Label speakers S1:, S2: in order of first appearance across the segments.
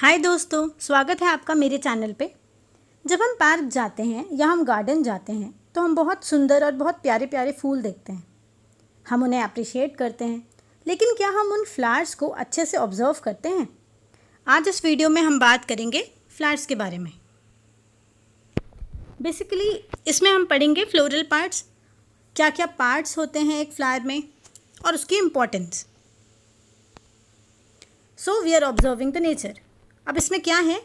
S1: हाय दोस्तों, स्वागत है आपका मेरे चैनल पे। जब हम पार्क जाते हैं या हम गार्डन जाते हैं तो हम बहुत सुंदर और बहुत प्यारे प्यारे फूल देखते हैं। हम उन्हें अप्रिशिएट करते हैं, लेकिन क्या हम उन फ्लावर्स को अच्छे से ऑब्जर्व करते हैं? आज इस वीडियो में हम बात करेंगे फ्लावर्स के बारे में। बेसिकली इसमें हम पढ़ेंगे फ्लोरल पार्ट्स, क्या क्या पार्ट्स होते हैं एक फ्लावर में और उसकी importance. So we are observing the nature. अब इसमें क्या है,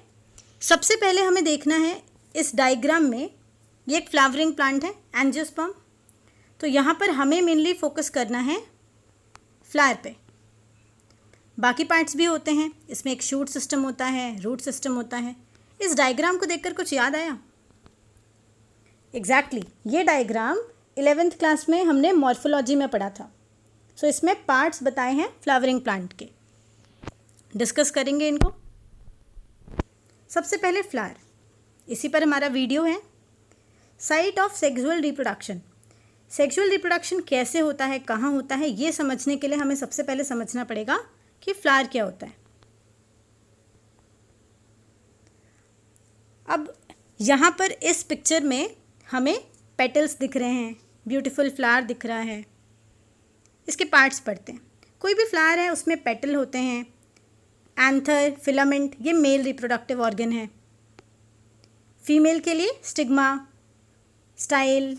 S1: सबसे पहले हमें देखना है इस डायग्राम में ये एक फ्लावरिंग प्लांट है, एंजियोस्पर्म। तो यहाँ पर हमें मेनली फोकस करना है फ्लावर पे। बाकी पार्ट्स भी होते हैं, इसमें एक शूट सिस्टम होता है, रूट सिस्टम होता है। इस डायग्राम को देखकर कुछ याद आया? एग्जैक्टली ये डायग्राम 11th क्लास में हमने मॉर्फोलॉजी में पढ़ा था। सो इसमें पार्ट्स बताए हैं फ्लावरिंग प्लांट के, डिस्कस करेंगे इनको। सबसे पहले फ्लावर, इसी पर हमारा वीडियो है। Site of sexual reproduction. Sexual reproduction कैसे होता है, कहाँ होता है, ये समझने के लिए हमें सबसे पहले समझना पड़ेगा कि फ्लावर क्या होता है। अब यहाँ पर इस पिक्चर में हमें पेटल्स दिख रहे हैं, ब्यूटीफुल फ्लावर दिख रहा है। इसके पार्ट्स पढ़ते हैं। कोई भी फ्लावर है उसमें पेटल होते हैं, एंथर, फिलामेंट, ये मेल रिप्रोडक्टिव ऑर्गन है। फीमेल के लिए स्टिग्मा, स्टाइल,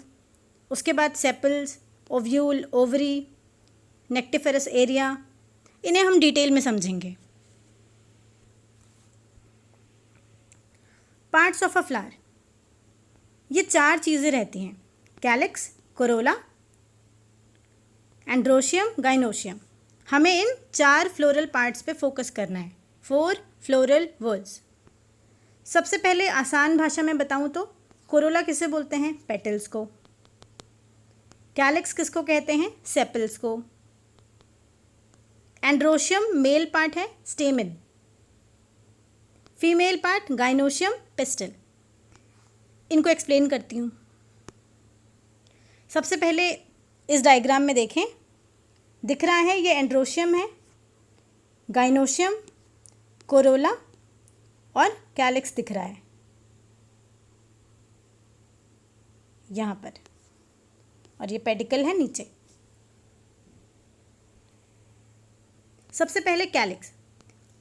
S1: उसके बाद सेपल्स, ओव्यूल, ओवरी, नेक्टिफेरस एरिया, इन्हें हम डिटेल में समझेंगे। पार्ट्स ऑफ अ फ्लावर, ये 4 चीज़ें रहती हैं: कैलिक्स, कोरोला, एंड्रोशियम, गाइनोशियम। हमें इन 4 फ्लोरल पार्ट्स पे फोकस करना है। 4 फ्लोरल वर्ड्स। सबसे पहले आसान भाषा में बताऊं तो कोरोला किसे बोलते हैं? पेटल्स को। कैलिक्स किसको कहते हैं? सेपल्स को। एंड्रोशियम मेल पार्ट है, stamen. Female part gynoecium, pistol. इनको एक्सप्लेन करती हूँ। सबसे पहले इस डायग्राम में देखें, दिख रहा है ये एंड्रोशियम है, गाइनोशियम, कोरोला और कैलिक्स दिख रहा है यहाँ पर, और ये पेडिकल है नीचे। सबसे पहले calyx,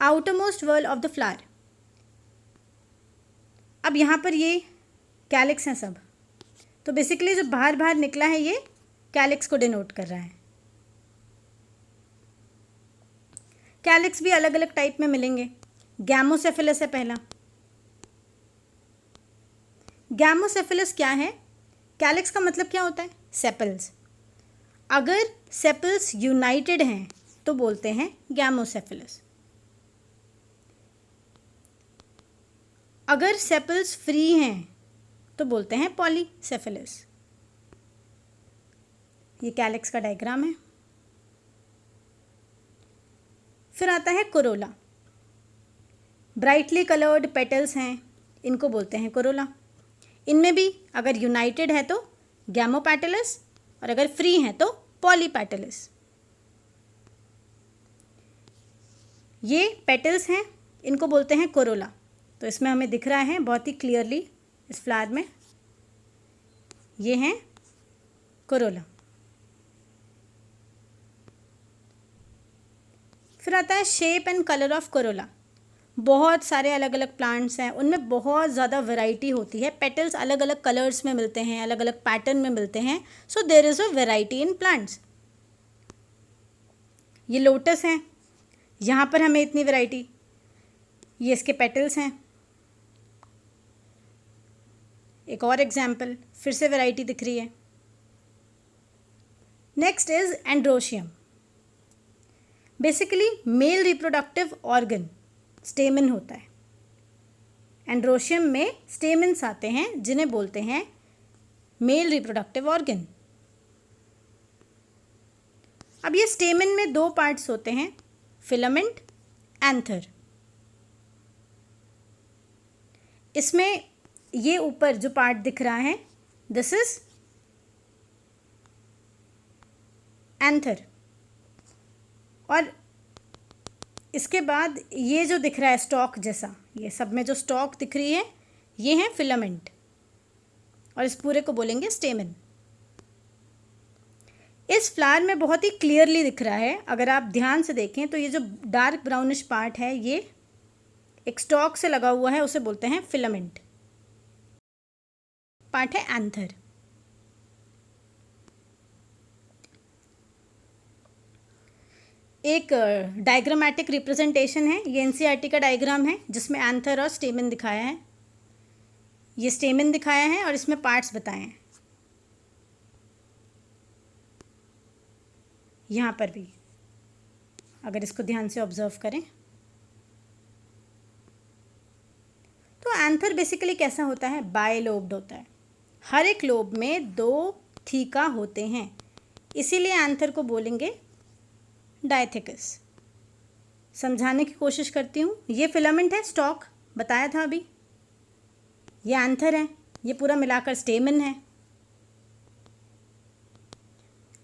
S1: outermost whorl of the flower. अब यहाँ पर ये कैलिक्स हैं सब, तो बेसिकली जो बाहर बाहर निकला है ये कैलिक्स को डिनोट कर रहा है। कैलिक्स भी अलग अलग टाइप में मिलेंगे। गैमोसेफिलस है पहला। गैमोसेफिलस क्या है? कैलिक्स का मतलब क्या होता है? सेपल्स। अगर सेपल्स यूनाइटेड हैं तो बोलते हैं गैमोसेफिलस। अगर सेपल्स फ्री हैं तो बोलते हैं पॉलीसेफिलस। ये कैलिक्स का डायग्राम है। फिर आता है कोरोला। ब्राइटली कलर्ड पेटल्स हैं, इनको बोलते हैं कोरोला। इनमें भी अगर यूनाइटेड है तो गैमोपेटलस, और अगर फ्री हैं तो पॉलीपेटलस। ये पेटल्स हैं, इनको बोलते हैं कोरोला। तो इसमें हमें दिख रहा है बहुत ही क्लियरली इस फ्लावर में, ये हैं कोरोला। फिर आता है shape and colour of Corolla. बहुत सारे अलग अलग प्लांट्स हैं, उनमें बहुत ज़्यादा वैरायटी होती है। पेटल्स अलग अलग कलर्स में मिलते हैं, अलग अलग पैटर्न में मिलते हैं। So there is a variety in plants. ये लोटस हैं, यहाँ पर हमें इतनी वैरायटी, ये इसके पेटल्स हैं। एक और एग्जाम्पल, फिर से वैरायटी दिख रही है। Next is androecium. Basically male reproductive organ स्टेमन होता है। एंड्रोशियम में स्टेमन्स आते हैं जिन्हें बोलते हैं मेल रिप्रोडक्टिव ऑर्गन। अब ये स्टेमन में 2 पार्ट्स होते हैं, फिलामेंट, एंथर। इसमें ये ऊपर जो पार्ट दिख रहा है, दिस इज एंथर, और इसके बाद ये जो दिख रहा है स्टॉक जैसा, ये सब में जो स्टॉक दिख रही है ये है फिलामेंट, और इस पूरे को बोलेंगे स्टेमन। इस फ्लावर में बहुत ही क्लियरली दिख रहा है, अगर आप ध्यान से देखें तो ये जो डार्क ब्राउनिश पार्ट है ये एक स्टॉक से लगा हुआ है, उसे बोलते हैं फिलामेंट। पार्ट है एंथर। एक डायग्रामेटिक रिप्रेजेंटेशन है, ये एनसीईआरटी का डायग्राम है जिसमें एंथर और स्टेमन दिखाया है। ये स्टेमन दिखाया है और इसमें पार्ट्स बताए हैं। यहाँ पर भी अगर इसको ध्यान से ऑब्जर्व करें तो एंथर बेसिकली कैसा होता है, बाय लोब्ड होता है। हर एक लोब में 2 थीका होते हैं, इसीलिए एंथर को बोलेंगे डायथिकस। समझाने की कोशिश करती हूँ। ये फिलामेंट है, स्टॉक बताया था अभी। ये एंथर है, ये पूरा मिलाकर स्टेमन है।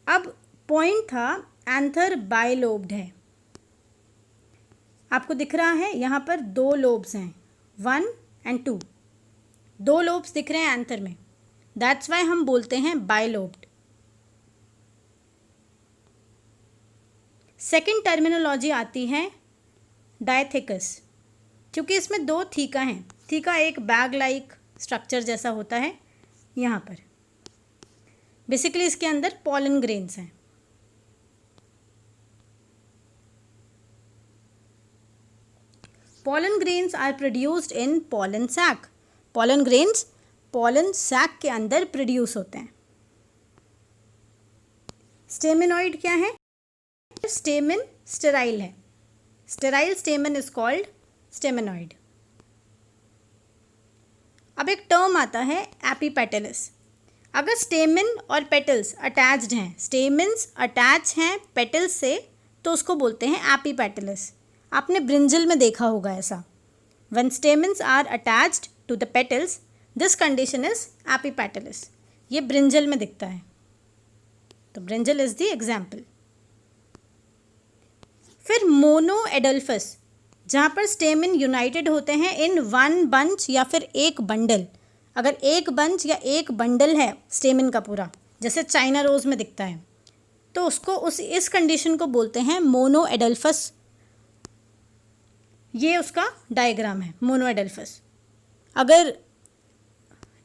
S1: अब पॉइंट था एंथर बायलोब्ड है। आपको दिख रहा है यहाँ पर 2 लोब्स हैं, 1 and 2। 2 लोब्स दिख रहे हैं एंथर में, दैट्स वाई हम बोलते हैं बायलोब्ड। सेकेंड टर्मिनोलॉजी आती है डायथिकस, क्योंकि इसमें 2 थीका हैं। थीका एक बैग लाइक स्ट्रक्चर जैसा होता है यहाँ पर। बेसिकली इसके अंदर पॉलन ग्रेन्स हैं। Pollen grains are produced in pollen sac. Pollen grains pollen sac के अंदर प्रोड्यूस होते हैं। स्टेमेनॉइड क्या है? स्टेमन स्टेराइल है। Sterile stamen is called staminode. अब एक टर्म आता है एपीपेटलस। अगर स्टेमन और पेटल्स अटैच्ड हैं, स्टेमन्स अटैच हैं पेटल्स से, तो उसको बोलते हैं एपीपेटलस। आपने ब्रिंजल में देखा होगा ऐसा। When stamens are attached to the petals, this condition is epipetalous. ये ब्रिंजल में दिखता है, तो ब्रिंजल इज द एग्जाम्पल। फिर मोनोएडल्फस, जहाँ पर स्टेमन यूनाइटेड होते हैं इन 1 बंच या फिर एक बंडल। अगर एक बंच या एक बंडल है स्टेमन का पूरा, जैसे चाइना रोज में दिखता है, तो उसको इस कंडीशन को बोलते हैं मोनोएडल्फस। ये उसका डायग्राम है मोनोएडल्फस। अगर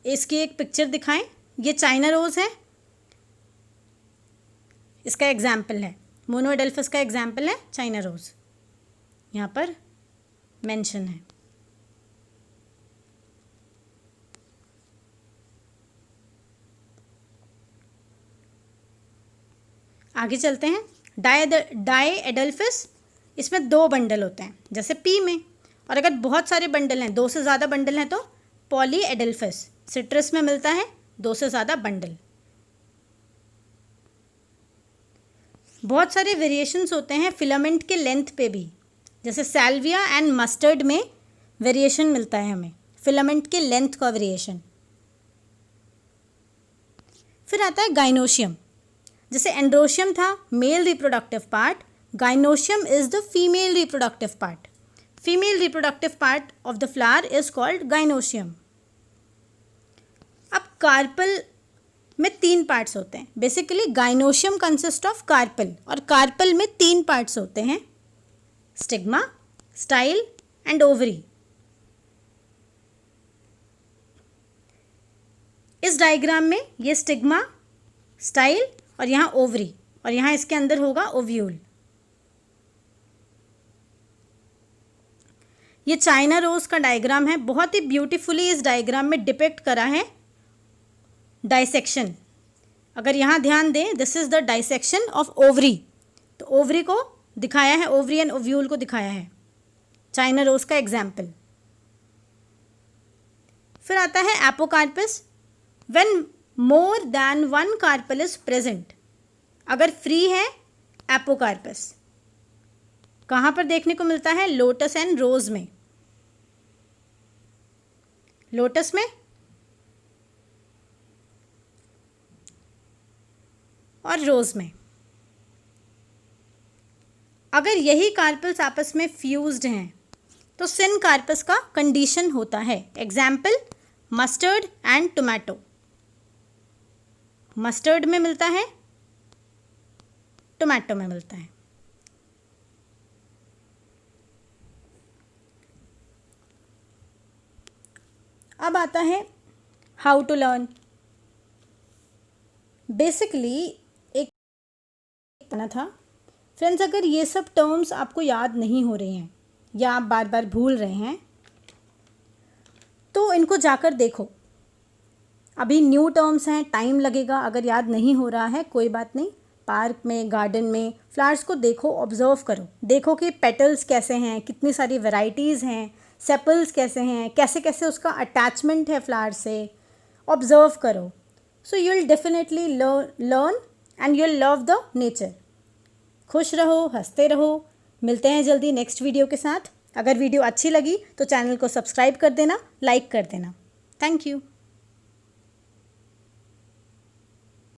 S1: इसकी एक पिक्चर दिखाएं, ये चाइना रोज है, इसका एग्जाम्पल है। मोनोएडल्फस का एग्जाम्पल है चाइना रोज, यहाँ पर मेंशन है। आगे चलते हैं। डायएडल्फस, इसमें 2 बंडल होते हैं जैसे पी में, और अगर बहुत सारे बंडल हैं, 2 से ज़्यादा बंडल हैं, तो पॉलीएडल्फस। सिट्रस में मिलता है 2 से ज़्यादा बंडल। बहुत सारे वेरिएशंस होते हैं फिलामेंट के लेंथ पे भी, जैसे सैल्विया एंड मस्टर्ड में वेरिएशन मिलता है हमें, फिलामेंट के लेंथ का वेरिएशन। फिर आता है गाइनोशियम। जैसे एंड्रोशियम था male reproductive part, gynoecium is the female reproductive part. Female reproductive part of the flower is called gynoecium. अब कार्पल में 3 पार्ट्स होते हैं। Basically gynoecium consist of carpel, और कार्पल में 3 पार्ट्स होते हैं, स्टिग्मा, स्टाइल एंड ओवरी। इस diagram में ये स्टिग्मा, स्टाइल और यहाँ ओवरी, और यहाँ इसके अंदर होगा ओव्यूल। ये चाइना रोज का डायग्राम है। बहुत ही ब्यूटीफुली इस डायग्राम में डिपिक्ट करा है डाइसेक्शन। अगर यहाँ ध्यान दें, this is the dissection of ovary, तो ओवरी को दिखाया है, ओवरी एंड ओव्यूल को दिखाया है, चाइना रोज का एग्जाम्पल। फिर आता है apocarpous. When more than 1 carpel is present, अगर फ्री है एपोकार्पस। कहाँ पर देखने को मिलता है? लोटस एंड रोज में। लोटस में और रोज में। अगर यही कार्पल्स आपस में फ्यूज्ड हैं तो सिन कार्पस का कंडीशन होता है। Example mustard and tomato. Mustard में मिलता है, टोमेटो में मिलता है। अब आता है हाउ टू लर्न। बेसिकली एक पढ़ना था फ्रेंड्स, अगर ये सब टर्म्स आपको याद नहीं हो रही हैं या आप बार बार भूल रहे हैं तो इनको जाकर देखो। अभी न्यू टर्म्स हैं, टाइम लगेगा, अगर याद नहीं हो रहा है कोई बात नहीं। पार्क में, गार्डन में फ्लावर्स को देखो, ऑब्जर्व करो, देखो कि पेटल्स कैसे हैं, कितनी सारी वैरायटीज़ हैं, सेपल्स कैसे हैं, कैसे कैसे उसका अटैचमेंट है फ्लावर से, ऑब्जर्व करो। So you will definitely learn and you will love the nature. खुश रहो, हंसते रहो। मिलते हैं जल्दी नेक्स्ट वीडियो के साथ। अगर वीडियो अच्छी लगी तो चैनल को सब्सक्राइब कर देना, लाइक कर देना। Thank you.